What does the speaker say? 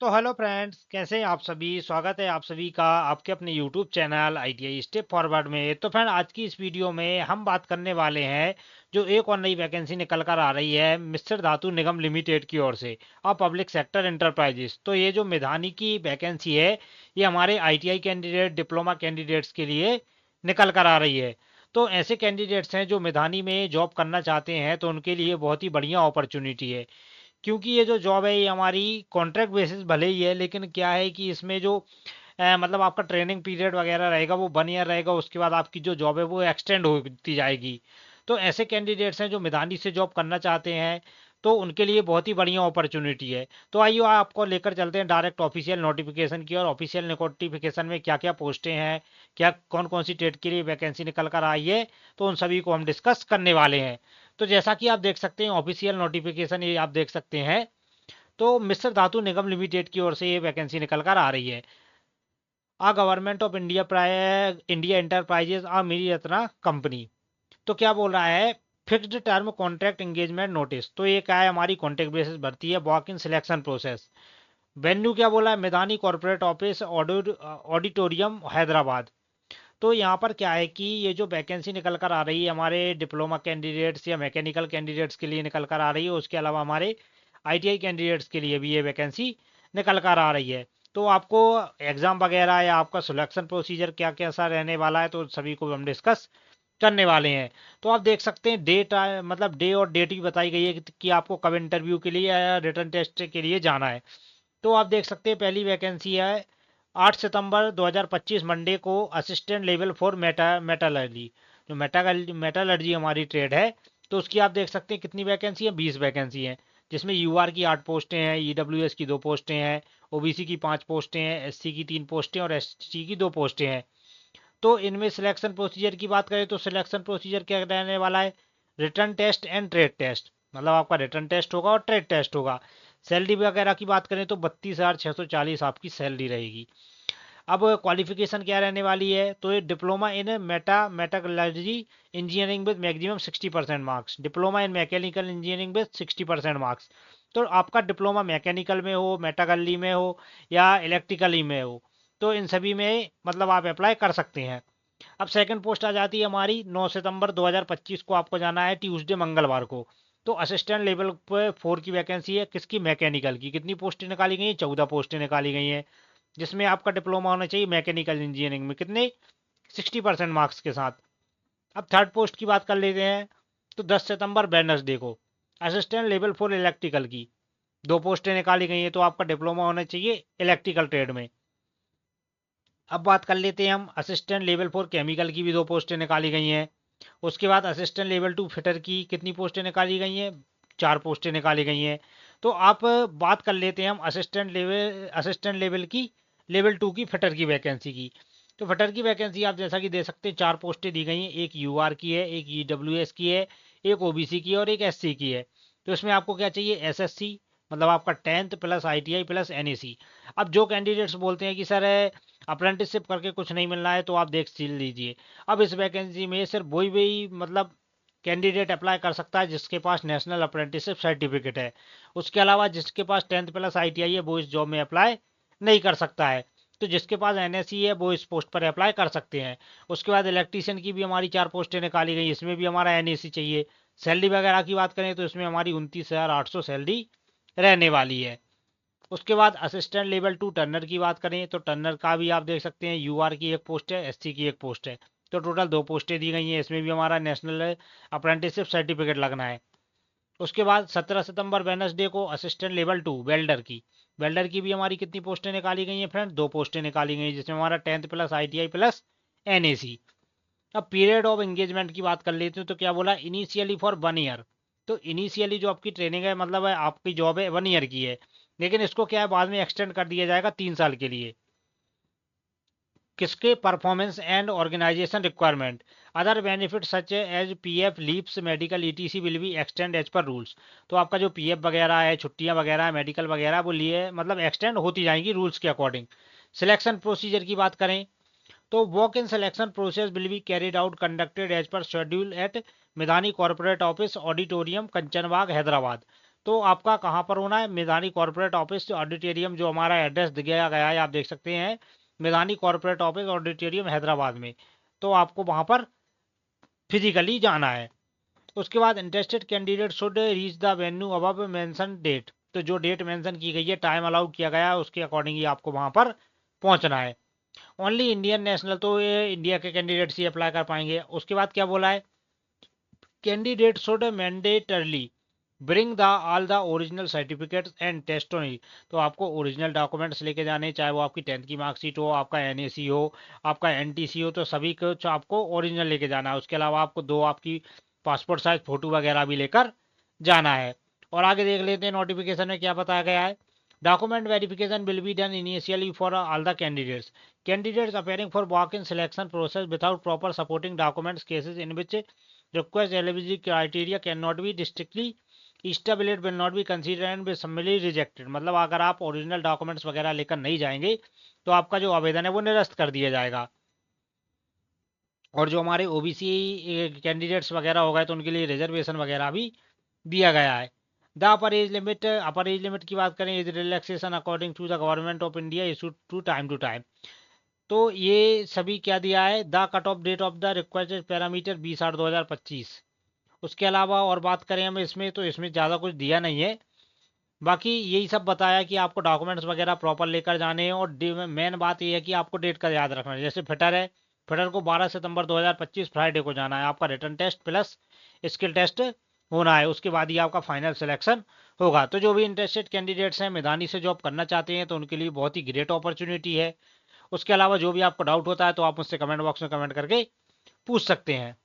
तो hello friends, कैसे हैं आप सभी। स्वागत है आप सभी का आपके अपने YouTube channel ITI step forward में। तो फ्रेंड, आज की इस वीडियो में हम बात करने वाले हैं जो एक और नई वैकेंसी निकल कर आ रही है मिस्र धातु निगम लिमिटेड की ओर से और पब्लिक सेक्टर एंटरप्राइजेस। तो ये जो मेधानी की वैकेंसी है, ये हमारे आईटीआई कैंडिडेट, डिप्लोमा कैंडिडेट्स के लिए निकल कर आ रही है। तो ऐसे कैंडिडेट्स हैं जो मेधानी में जॉब करना चाहते हैं, तो उनके लिए बहुत ही बढ़िया अपॉर्चुनिटी है। क्योंकि ये जो जॉब है ये हमारी कॉन्ट्रैक्ट बेसिस भले ही है, लेकिन क्या है कि इसमें जो मतलब आपका ट्रेनिंग पीरियड वगैरह रहेगा वो 1 ईयर रहेगा। उसके बाद आपकी जो जॉब है वो एक्सटेंड होती जाएगी। तो ऐसे कैंडिडेट्स हैं जो मैदानी से जॉब करना चाहते हैं, तो उनके लिए बहुत ही बढ़िया अपॉर्चुनिटी है। तो आइए आपको लेकर चलते हैं डायरेक्ट ऑफिशियल नोटिफिकेशन की। और ऑफिशियल नोटिफिकेशन में क्या क्या पोस्टें हैं, क्या कौन कौन सी ट्रेड के लिए वैकेंसी निकल कर आई है, तो उन सभी को हम डिस्कस करने वाले हैं। तो जैसा कि आप देख सकते हैं ऑफिशियल नोटिफिकेशन ये आप देख सकते हैं। तो मिस्र धातु निगम लिमिटेड की ओर से ये वैकेंसी निकल कर आ रही है। आ गवर्नमेंट ऑफ इंडिया प्राय इंडिया एंटरप्राइजेज आ मेरी रत्ना कंपनी। तो क्या बोल रहा है, fixed term contract engagement notice. तो ये क्या है, हमारी कॉन्ट्रैक्ट बेसिस भर्ती है, walk in selection process. Venue क्या बोला है, मैदानी कॉर्पोरेट ऑफिस ऑडिटोरियम हैदराबाद। तो यहाँ पर क्या है कि ये जो वैकेंसी निकल कर आ रही है हमारे डिप्लोमा कैंडिडेट्स या मैकेनिकल कैंडिडेट्स के लिए निकल कर आ रही है। उसके अलावा हमारे आईटीआई कैंडिडेट्स के लिए भी ये वैकेंसी निकल कर आ रही है। तो आपको एग्जाम वगैरह या आपका सिलेक्शन प्रोसीजर क्या कैसा रहने वाला है, तो सभी को हम डिस्कस करने वाले हैं। तो आप देख सकते हैं डेट, मतलब डे और डेट भी बताई गई है कि आपको कब इंटरव्यू के लिए या रिटर्न टेस्ट के लिए जाना है। तो आप देख सकते हैं पहली वैकेंसी है 8 सितंबर 2025 मंडे को, असिस्टेंट लेवल 4 मेटालर्जी। जो मेटालर्जी हमारी ट्रेड है, तो उसकी आप देख सकते हैं कितनी वैकेंसी है, 20 वैकेंसी है। जिसमें यूआर की 8 पोस्टें हैं, ईडब्ल्यूएस की 2 पोस्टें हैं, ओबीसी की 5 पोस्टें हैं, एससी की 3 पोस्टें और एसटी की 2 पोस्टें हैं। तो इनमें सिलेक्शन प्रोसीजर की बात करें तो सिलेक्शन प्रोसीजर क्या रहने वाला है, written test and trade test. मतलब आपका रिटर्न टेस्ट होगा और ट्रेड टेस्ट होगा। सैलरी वगैरह की बात करें तो 32,640 आपकी सैलरी रहेगी। अब क्वालिफिकेशन क्या रहने वाली है, तो ये diploma in metallurgy engineering with maximum 60% marks, diploma in mechanical engineering with 60% marks. तो आपका डिप्लोमा मैकेनिकल में हो, मेटागल्ली में हो या इलेक्ट्रिकली में हो, तो इन सभी में मतलब आप अप्लाई कर सकते हैं। अब सेकंड पोस्ट आ जाती है हमारी 9 सितंबर 2025 को, आपको जाना है ट्यूसडे मंगलवार को। तो असिस्टेंट लेवल पे 4 की वैकेंसी है, किसकी, मैकेनिकल की। कितनी पोस्टें निकाली गई हैं, 14 पोस्टें निकाली गई हैं। जिसमें आपका डिप्लोमा होना चाहिए मैकेनिकल इंजीनियरिंग में, कितने, 60% मार्क्स के साथ। अब थर्ड पोस्ट की बात कर लेते हैं, तो 10 सितंबर वेडनेसडे को, असिस्टेंट लेवल 4 इलेक्ट्रिकल की 2 पोस्टें निकाली गई हैं। तो आपका डिप्लोमा होना चाहिए इलेक्ट्रिकल ट्रेड में। अब बात कर लेते हैं हम असिस्टेंट लेवल 4 केमिकल की भी 2 पोस्टें निकाली गई हैं। उसके बाद असिस्टेंट लेवल 2 फिटर की कितनी पोस्टें निकाली गई हैं, 4 पोस्टें निकाली गई हैं। तो आप बात कर लेते हैं हम असिस्टेंट लेवल की, लेवल 2 की फिटर की वैकेंसी की। तो फिटर की वैकेंसी आप जैसा कि दे सकते हैं, 4 पोस्टें दी गई हैं। एक यूआर की है, एक ईडब्ल्यूएस की है, एक ओबीसी की है और एक एससी की है। तो इसमें आपको क्या चाहिए, एसएससी, मतलब आपका 10th plus ITI plus NAC. अब जो कैंडिडेट्स बोलते हैं कि सर अप्रेंटिसशिप करके कुछ नहीं मिल रहा है, तो आप देख लीजिए। अब इस वैकेंसी में सिर्फ वही वही मतलब कैंडिडेट अप्लाई कर सकता है जिसके पास नेशनल अप्रेंटिसशिप सर्टिफिकेट है। उसके अलावा जिसके पास 10th प्लस आईटीआई है वो इस जॉब में अप्लाई नहीं कर सकता है। तो जिसके पास एनएससी है वो इस पोस्ट पर अप्लाई कर सकते हैं। उसके बाद इलेक्ट्रीशियन की भी हमारी 4 पोस्टें निकाली गई, इसमें भी हमारा एनएससी चाहिए। सैलरी वगैरह की बात करें तो इसमें हमारी 29,800 सैलरी रहने वाली है। उसके बाद असिस्टेंट लेवल 2 टर्नर की बात करें तो टर्नर का भी आप देख सकते हैं, यूआर की एक पोस्ट है, एससी की एक पोस्ट है। तो टोटल 2 पोस्टें दी गई हैं। इसमें भी हमारा नेशनल अप्रेंटिसशिप सर्टिफिकेट लगना है। उसके बाद 17 सितंबर वेडनेसडे को असिस्टेंट लेवल 2 वेल्डर की भी हमारी कितनी पोस्टें निकाली गई हैं फ्रेंड, 2 पोस्टें निकाली गई हैं, जिसमें हमारा 10th plus ITI plus NAC. अब पीरियड ऑफ एंगेजमेंट की बात कर लेते हैं, तो क्या बोला, इनिशियली फॉर 1 ईयर। तो इनिशियली जो आपकी ट्रेनिंग है, मतलब है आपकी जॉब है 1 ईयर की है, लेकिन इसको क्या है बाद में एक्सटेंड कर दिया जाएगा 3 साल के लिए। किसके, performance and organisation requirement. Other benefit such as PF leaves medical ETC will be extend as per rules. तो आपका जो पीएफ वगैरह है, छुट्टियां वगैरह है, मेडिकल वगैरह, वो लिए मतलब एक्सटेंड होती जाएंगी रूल्स के अकॉर्डिंग। सिलेक्शन प्रोसीजर की बात करें तो walk in selection process will be carried out conducted as per schedule at Midhani corporate office auditorium Kanchanbagh Hyderabad. तो आपका कहाँ पर होना है, मैदानी कॉर्पोरेट ऑफिस ऑडिटोरियम, जो हमारा एड्रेस दिया गया है आप देख सकते हैं, मैदानी कॉर्पोरेट ऑफिस ऑडिटोरियम हैदराबाद में। तो आपको वहाँ पर फिजिकली जाना है। उसके बाद interested candidate should reach the venue above mention date, तो जो डेट मेंशन की गई है, टाइम अलाउड किया गया है, उसके अकॉर्डिंग ही आपको वहाँ पर पहुँचना है। ओनली इंडियन नेशनल, तो ये इंडिया के कैंडिडेट्स ही अप्लाई कर पाएंगे। उसके बाद क्या बोला है, candidate should mandatorily bring the all the original certificates and testimony, तो आपको ओरिजिनल डॉक्यूमेंट्स लेके जाने, चाहे वो आपकी 10th की मार्कशीट हो, आपका एनएसी हो, आपका एनटीसी हो, तो सभी कुछ आपको ओरिजिनल लेके जाना है। उसके अलावा आपको 2 आपकी पासपोर्ट साइज फोटो वगैरह भी लेकर जाना है। और आगे देख लेते हैं नोटिफिकेशन में क्या बताया गया है। Document verification will be done initially for all the candidates appearing for walk in selection process without proper supporting documents cases in which request eligibility criteria cannot be strictly established will not be considered and be summarily rejected, मतलब अगर आप original documents वगैरह लेकर नहीं जाएंगे तो आपका जो आवेदन है वो निरस्त कर दिया जाएगा। और जो हमारे ओबीसी कैंडिडेट्स वगैरह हो गए तो उनके लिए रिजर्वेशन वगैरह भी दिया गया है। द अपर एज लिमिट की बात करें, age relaxation according to the government of India issue to time. तो ये सभी क्या दिया है, the cut off date of the requested parameter 20/8/2025। उसके अलावा और बात करें हम इसमें, तो इसमें ज़्यादा कुछ दिया नहीं है। बाकी यही सब बताया कि आपको डॉक्यूमेंट्स वगैरह प्रॉपर लेकर जाने हैं। और मेन बात ये है कि आपको डेट का याद रखना है। जैसे फिटर है, फिटर को 12 सितंबर 2025 फ्राइडे को जाना है। आपका written test plus skill test होना है, उसके बाद ही आपका फाइनल सिलेक्शन होगा। तो जो भी इंटरेस्टेड कैंडिडेट्स हैं, मैदानी से जॉब करना चाहते हैं, तो उनके लिए बहुत ही ग्रेट अपॉर्चुनिटी है। उसके अलावा जो भी आपको डाउट होता है तो आप मुझसे कमेंट बॉक्स में कमेंट करके पूछ सकते हैं।